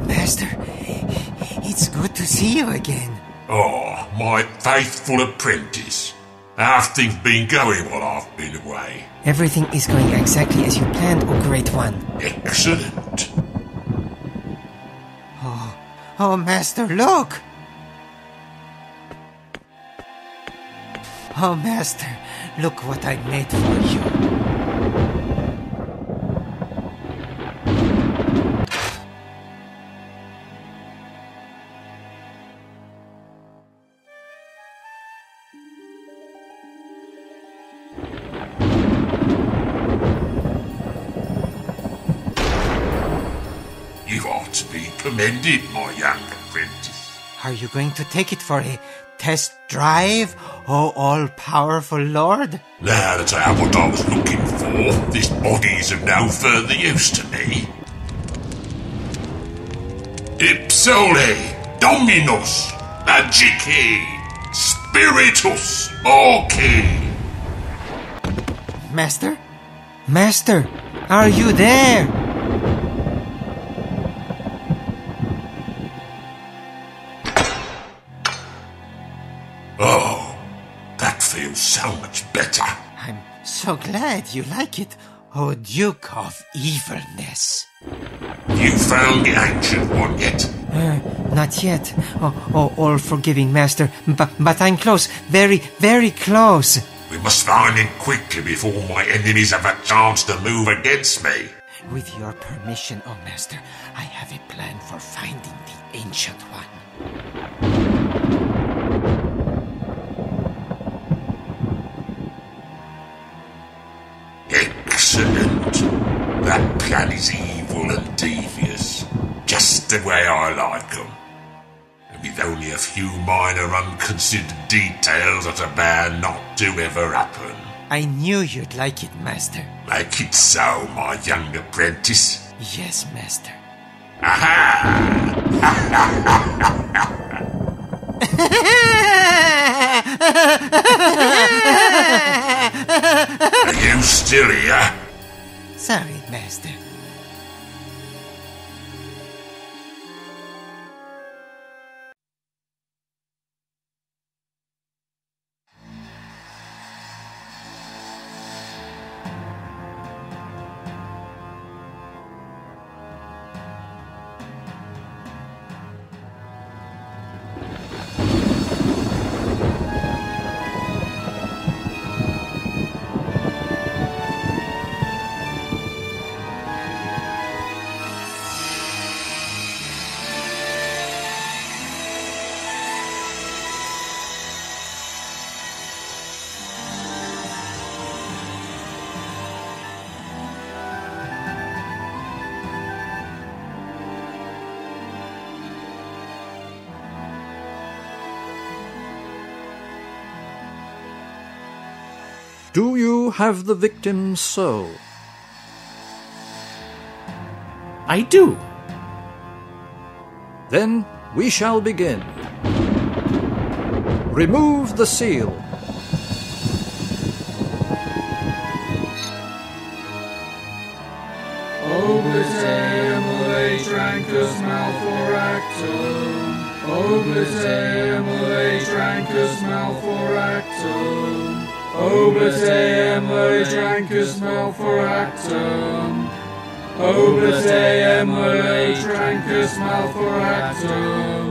Master, it's good to see you again. Oh, my faithful apprentice. How have things been going while I've been away? Everything is going exactly as you planned, O Great One. Excellent. Oh, Master, look! Oh, Master, look what I made for you. You ought to be commended, my young apprentice. Are you going to take it for a test drive, O all-powerful Lord? Now that I have what I was looking for, this body is of no further use to me. Ipsole, Dominus, Magici, Spiritus, Orci. Master? Master, are you there? Oh, that feels so much better. I'm so glad you like it, O Duke of Evilness. You found the ancient one yet? Not yet, oh all-forgiving Master, but I'm close, very, very close. We must find him quickly before my enemies have a chance to move against me. With your permission, O Master, I have a plan for finding the Ancient One. Excellent. That plan is evil and devious, just the way I like them. And with only a few minor unconsidered details that are bound not to ever happen. I knew you'd like it, Master. Make it so, my young apprentice. Yes, Master. Aha! Are you still here? Sorry, Master. Do you have the victim's soul? I do. Then we shall begin. Remove the seal. Obliteum Trancus Malforactum, Oblate emule trancus malforactum. Oblate emule trancus malforactum. Oblate emule trancus malforactum.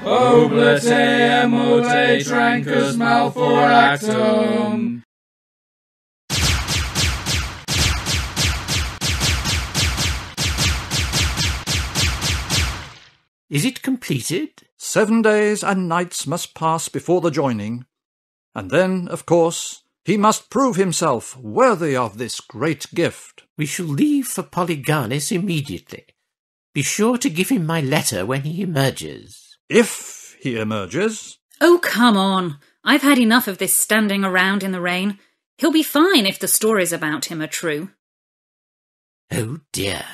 Oblate emule trancus malforactum. Is it completed? 7 days and nights must pass before the joining, and then, of course, he must prove himself worthy of this great gift. We shall leave for Polygarnis immediately. Be sure to give him my letter when he emerges. If he emerges. Oh, come on. I've had enough of this standing around in the rain. He'll be fine if the stories about him are true. Oh dear.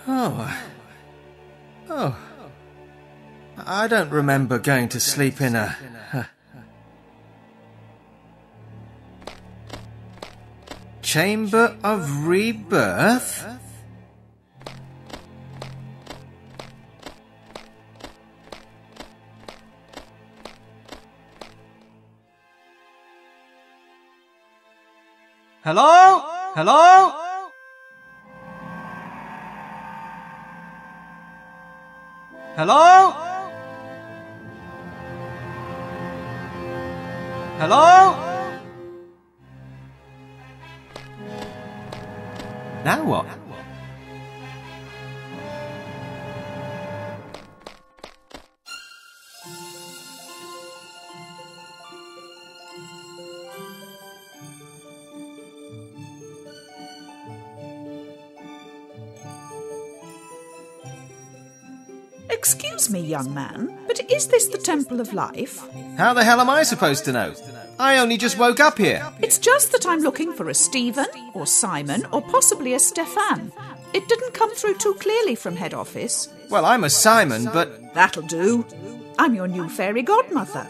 Oh. I don't remember going to sleep in a... Chamber of Rebirth? Hello? Hello? Hello? Hello? Now what? Excuse me, young man, but is this the Temple of Life? How the hell am I supposed to know? I only just woke up here. It's just that I'm looking for a Stephen, or Simon, or possibly a Stefan. It didn't come through too clearly from head office. Well, I'm a Simon, but... That'll do. I'm your new fairy godmother.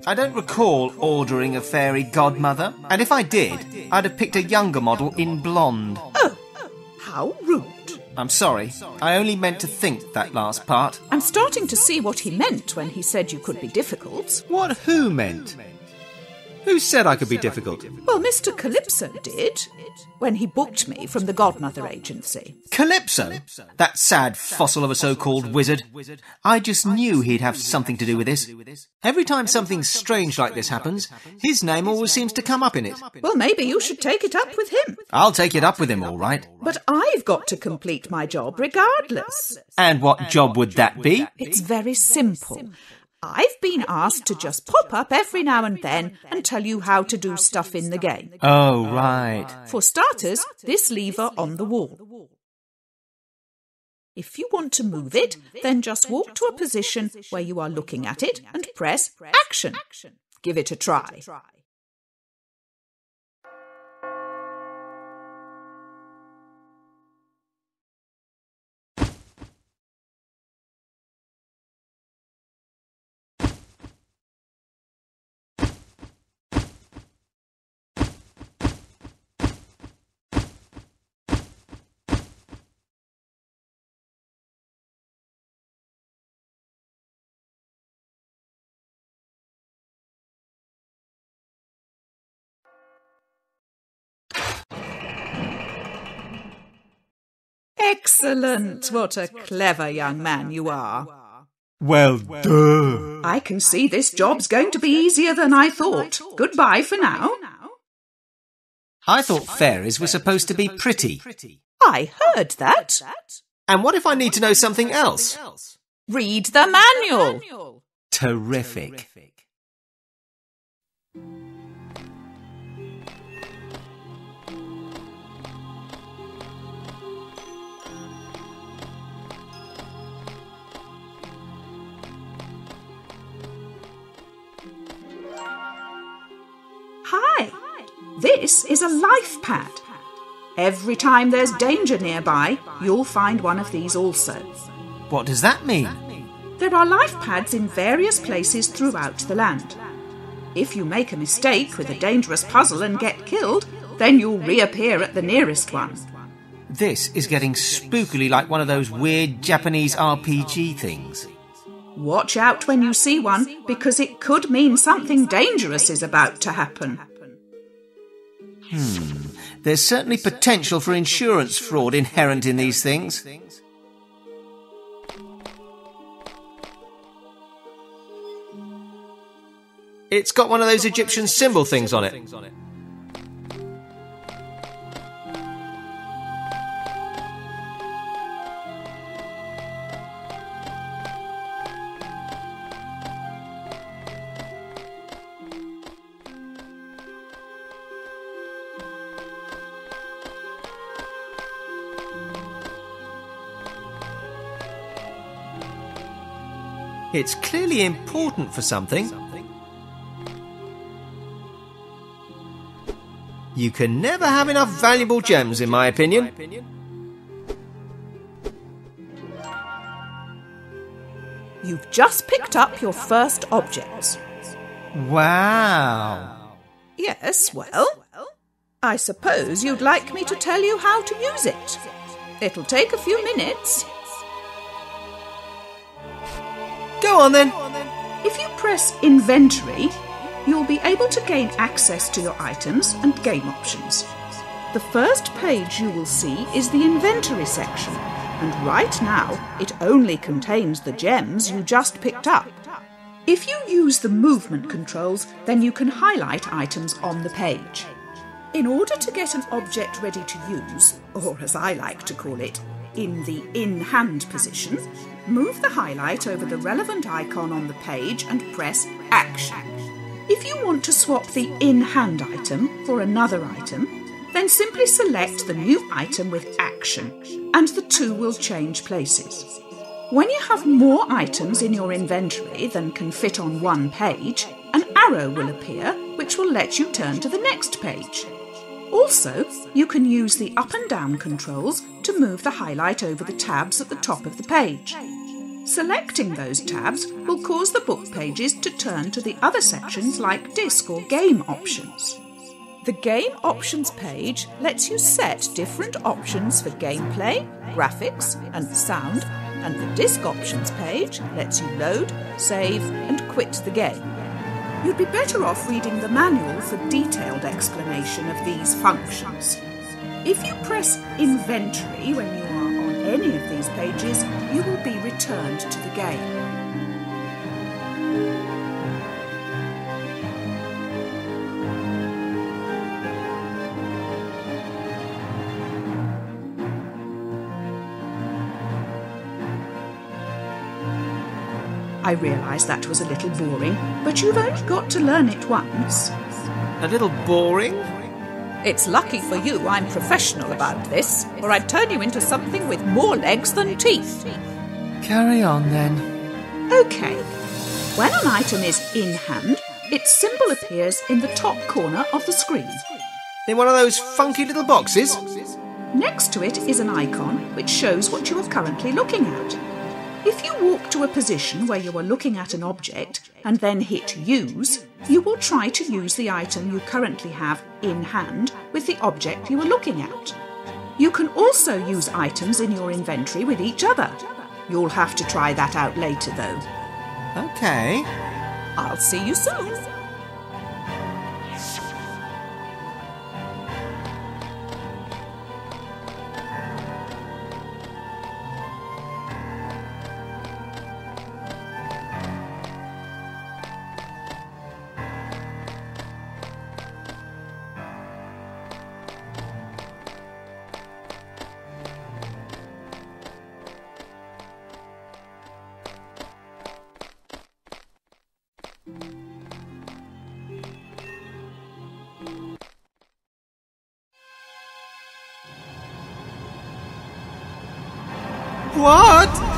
I don't recall ordering a fairy godmother, and if I did, I'd have picked a younger model in blonde. Oh, how rude. I'm sorry, I only meant to think that last part. I'm starting to see what he meant when he said you could be difficult. What who meant? Who said I could be difficult? Well, Mr. Calypso did, when he booked me from the Godmother Agency. Calypso? That sad fossil of a so-called wizard. I just knew he'd have something to do with this. Every time something strange like this happens, his name always seems to come up in it. Well, maybe you should take it up with him. I'll take it up with him, all right. But I've got to complete my job regardless. And what job would that be? It's very simple. I've been asked to just pop up every now and then and tell you how to do stuff in the game. Oh, right. For starters, this lever on the wall. If you want to move it, then just walk to a position where you are looking at it and press Action. Give it a try. Excellent! What a clever young man you are. Well, duh. I can see this job's going to be easier than I thought. Goodbye for now. I thought fairies were supposed to be pretty. I heard that. And what if I need to know something else? Read the manual. Terrific. Hi. This is a life pad. Every time there's danger nearby, you'll find one of these also. What does that mean? There are life pads in various places throughout the land. If you make a mistake with a dangerous puzzle and get killed, then you'll reappear at the nearest one. This is getting spookily like one of those weird Japanese RPG things. Watch out when you see one, because it could mean something dangerous is about to happen. There's certainly potential for insurance fraud inherent in these things. It's got one of those Egyptian symbol things on it. It's clearly important for something. You can never have enough valuable gems, in my opinion. You've just picked up your first objects. Wow. Yes, well, I suppose you'd like me to tell you how to use it. It'll take a few minutes. Go on then. If you press Inventory, you'll be able to gain access to your items and game options. The first page you will see is the inventory section, and right now it only contains the gems you just picked up. If you use the movement controls, then you can highlight items on the page. In order to get an object ready to use, or as I like to call it, in the in-hand position, move the highlight over the relevant icon on the page and press Action. If you want to swap the in-hand item for another item, then simply select the new item with Action, and the two will change places. When you have more items in your inventory than can fit on one page, an arrow will appear which will let you turn to the next page. Also, you can use the up and down controls to move the highlight over the tabs at the top of the page. Selecting those tabs will cause the book pages to turn to the other sections like disc or game options. The Game Options page lets you set different options for gameplay, graphics and sound, and the Disc Options page lets you load, save and quit the game. You'd be better off reading the manual for detailed explanation of these functions. If you press Inventory when you are on any of these pages, you will be returned to the game. I realise that was a little boring, but you've only got to learn it once. A little boring? It's lucky for you I'm professional about this, or I'd turn you into something with more legs than teeth. Carry on then. OK. When an item is in hand, its symbol appears in the top corner of the screen. In one of those funky little boxes? Next to it is an icon which shows what you are currently looking at. If you walk to a position where you are looking at an object and then hit Use, you will try to use the item you currently have in hand with the object you are looking at. You can also use items in your inventory with each other. You'll have to try that out later, though. OK. I'll see you soon. What?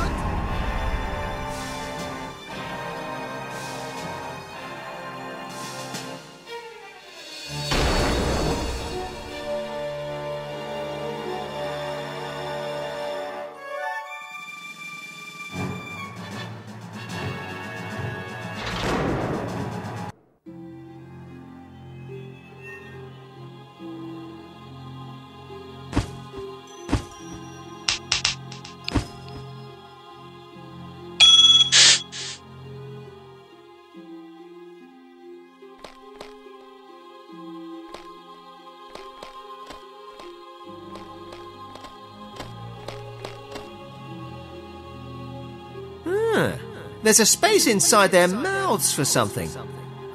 There's a space inside their mouths for something.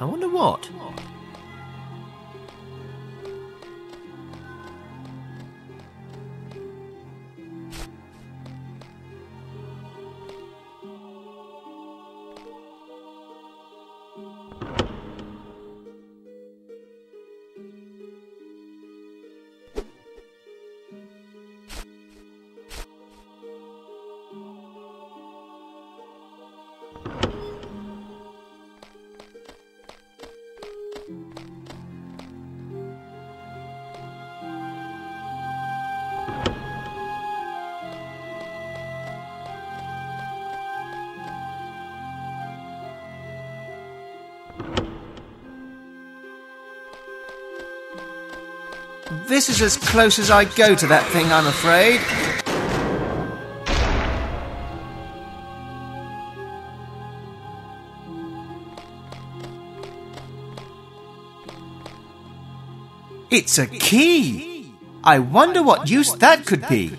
I wonder what. This is as close as I go to that thing, I'm afraid. It's a key! I wonder what use that could be.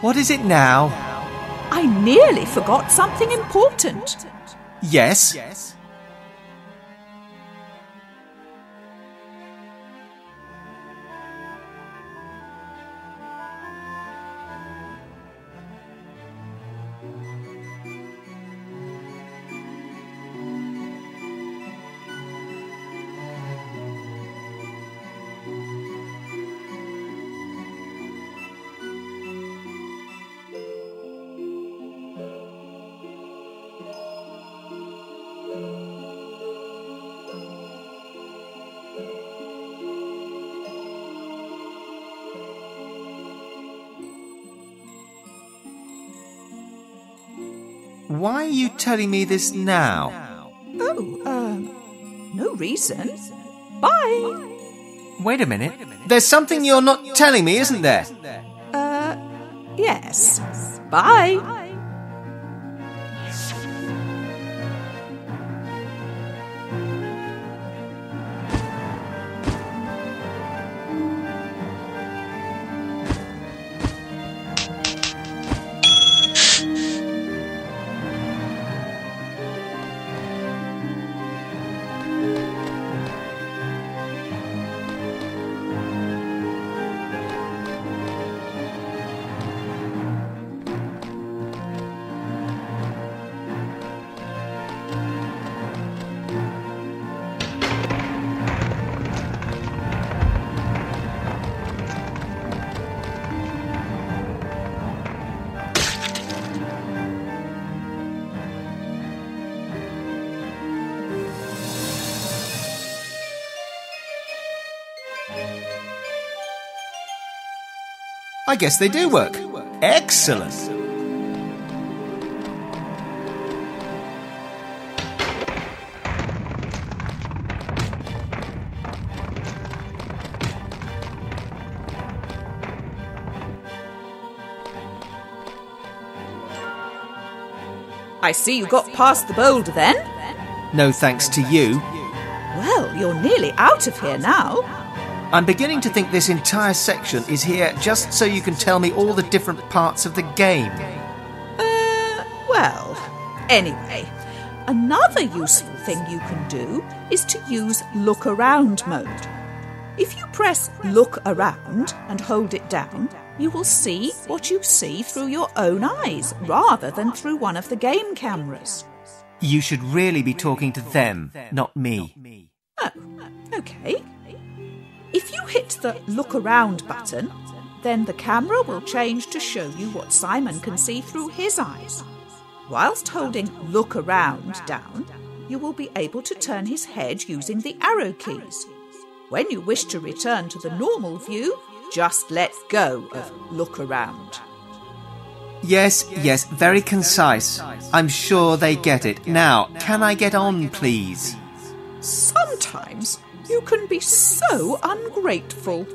What is it now? I nearly forgot something important. Yes? Why are you telling me this now? No reason. Bye. Wait a minute. There's something you're not telling me, isn't there? Yes. Bye. I guess they do work. Excellent. I see you got past the boulder then. No thanks to you. Well, you're nearly out of here now. I'm beginning to think this entire section is here just so you can tell me all the different parts of the game. Well, Anyway, another useful thing you can do is to use look around mode. If you press look around and hold it down, you will see what you see through your own eyes rather than through one of the game cameras. You should really be talking to them, not me. Oh, okay. If you hit the look around button, then the camera will change to show you what Simon can see through his eyes. Whilst holding look around down, you will be able to turn his head using the arrow keys. When you wish to return to the normal view, just let go of look around. Yes, very concise. I'm sure they get it. Now, can I get on, please? Sometimes you can be so ungrateful.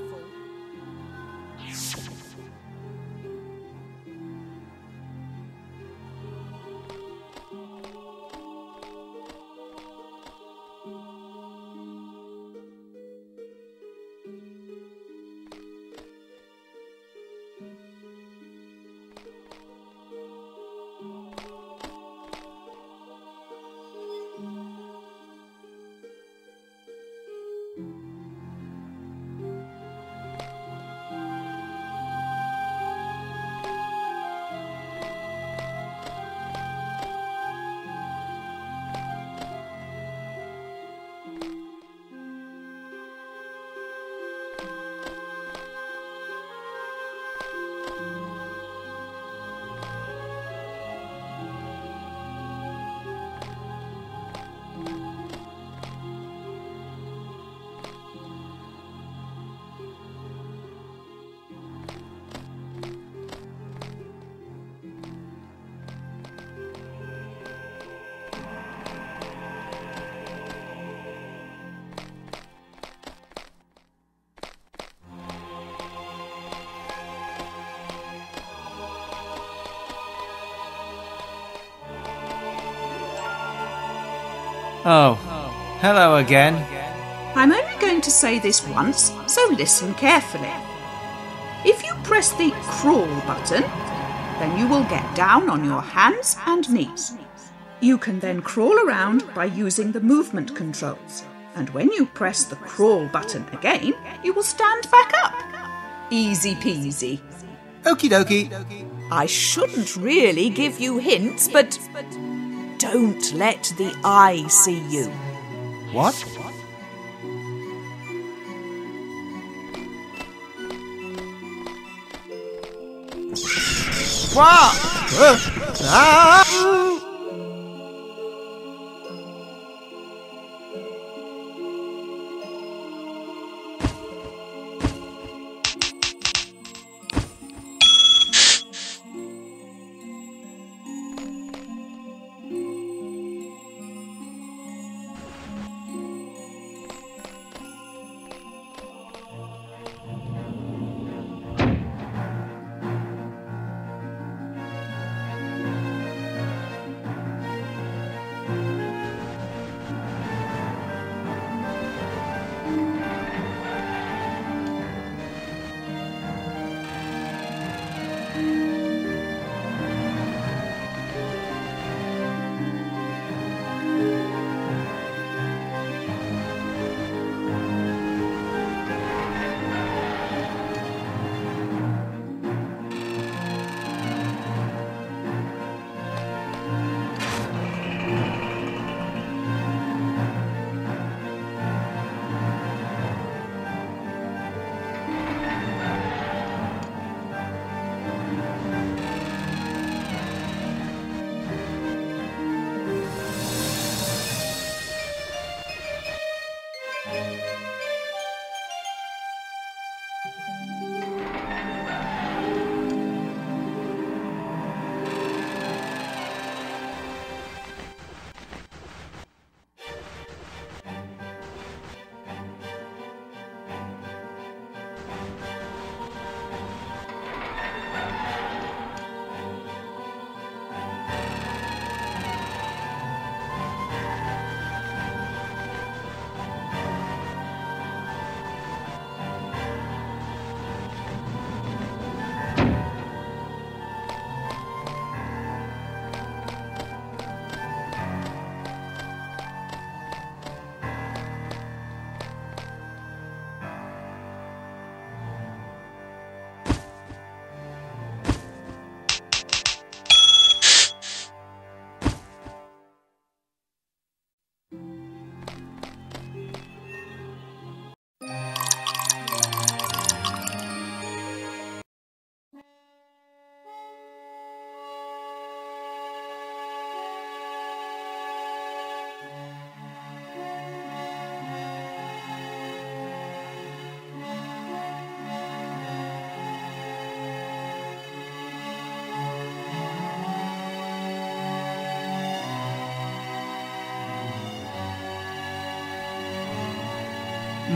Oh, hello again. I'm only going to say this once, so listen carefully. If you press the crawl button, then you will get down on your hands and knees. You can then crawl around by using the movement controls, and when you press the crawl button again, you will stand back up. Easy peasy. Okie dokie. I shouldn't really give you hints, but don't let the eye see you. What?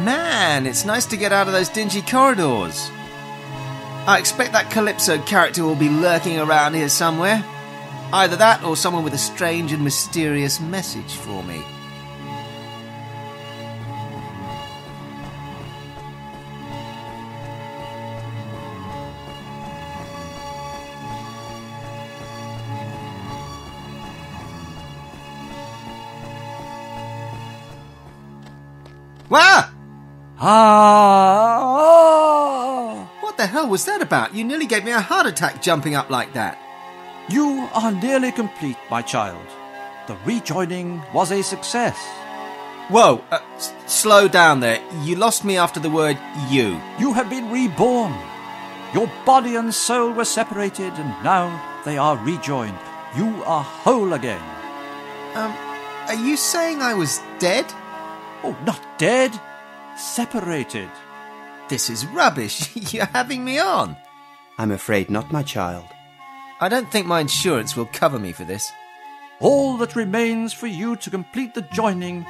Man, it's nice to get out of those dingy corridors. I expect that Calypso character will be lurking around here somewhere. Either that or someone with a strange and mysterious message for me. Wah! What the hell was that about? You nearly gave me a heart attack jumping up like that. You are nearly complete, my child. The rejoining was a success. Whoa, slow down there. You lost me after the word you. You have been reborn. Your body and soul were separated, and now they are rejoined. You are whole again. Are you saying I was dead? Oh, not dead. Separated. This is rubbish. You're having me on. I'm afraid not, my child. I don't think my insurance will cover me for this. All that remains for you to complete the joining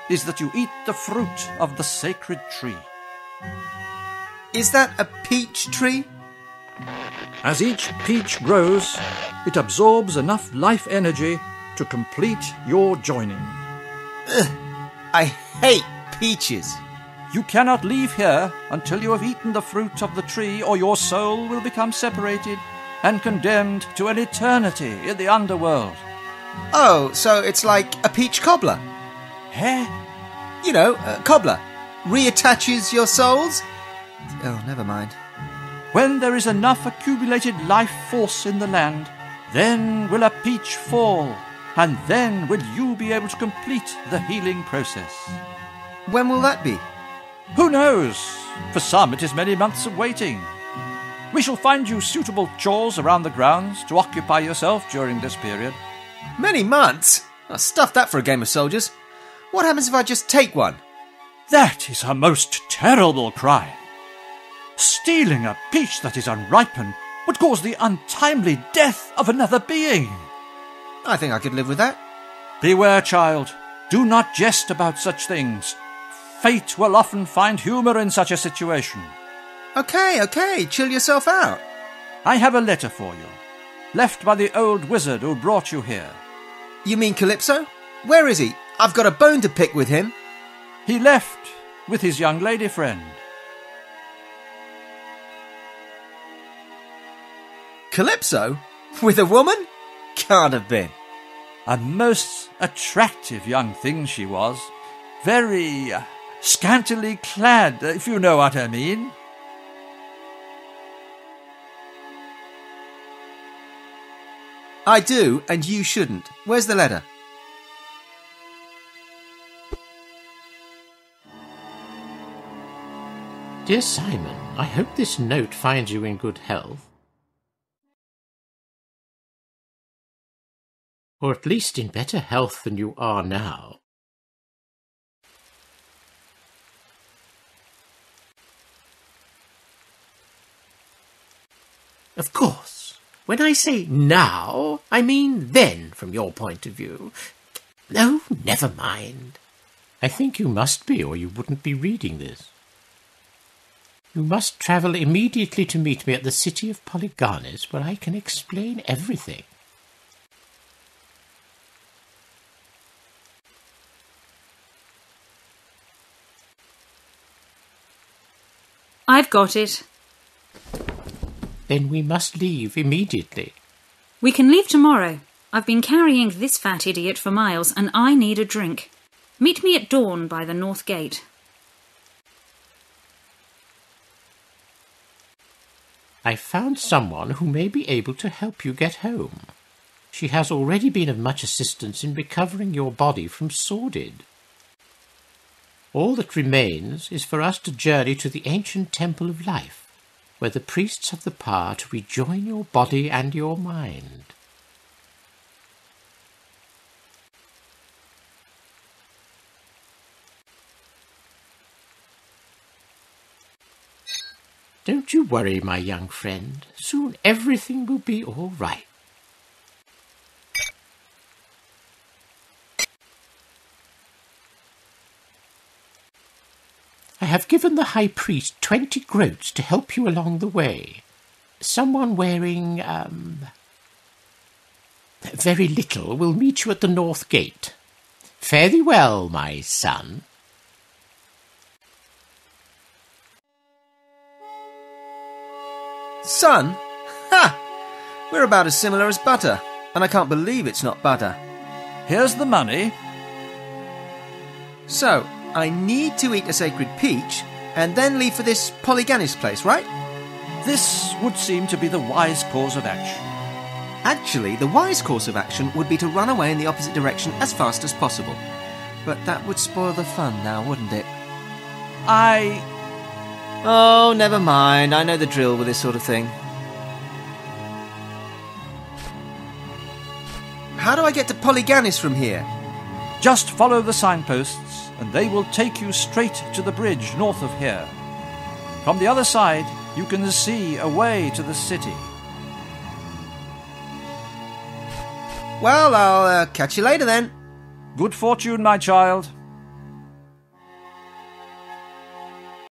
is that you eat the fruit of the sacred tree. Is that a peach tree? As each peach grows, it absorbs enough life energy to complete your joining. Ugh, I hate peaches. You cannot leave here until you have eaten the fruit of the tree, or your soul will become separated and condemned to an eternity in the underworld. Oh, so it's like a peach cobbler? Eh? You know, cobbler. Reattaches your souls? Oh, never mind. When there is enough accumulated life force in the land, then will a peach fall, and then will you be able to complete the healing process. When will that be? Who knows? For some it is many months of waiting. We shall find you suitable chores around the grounds to occupy yourself during this period. Many months? I'll stuff that for a game of soldiers. What happens if I just take one? That is a most terrible crime. Stealing a peach that is unripened would cause the untimely death of another being. I think I could live with that. Beware, child. Do not jest about such things. Fate will often find humour in such a situation. Okay, chill yourself out. I have a letter for you, left by the old wizard who brought you here. You mean Calypso? Where is he? I've got a bone to pick with him. He left with his young lady friend. Calypso? With a woman? Can't have been. A most attractive young thing she was. Very scantily clad, if you know what I mean. I do, and you shouldn't. Where's the letter? Dear Simon, I hope this note finds you in good health. Or at least in better health than you are now. Of course, when I say now, I mean then from your point of view. No, never mind. I think you must be, or you wouldn't be reading this. You must travel immediately to meet me at the city of Polygarnis, where I can explain everything. I've got it. Then we must leave immediately. We can leave tomorrow. I've been carrying this fat idiot for miles, and I need a drink. Meet me at dawn by the north gate. I found someone who may be able to help you get home. She has already been of much assistance in recovering your body from sordid. All that remains is for us to journey to the ancient temple of life, where the priests have the power to rejoin your body and your mind. Don't you worry, my young friend. Soon everything will be all right. I have given the high priest 20 groats to help you along the way. Someone wearing, very little will meet you at the north gate. Fare thee well, my son. Son? Ha! We're about as similar as butter, and I can't believe it's not butter. Here's the money. So, I need to eat a sacred peach, and then leave for this Polyganis place, right? This would seem to be the wise course of action. Actually, the wise course of action would be to run away in the opposite direction as fast as possible. But that would spoil the fun now, wouldn't it? Oh, never mind. I know the drill with this sort of thing. How do I get to Polyganis from here? Just follow the signposts, and they will take you straight to the bridge north of here. From the other side, you can see a way to the city. Well, I'll catch you later then. Good fortune, my child.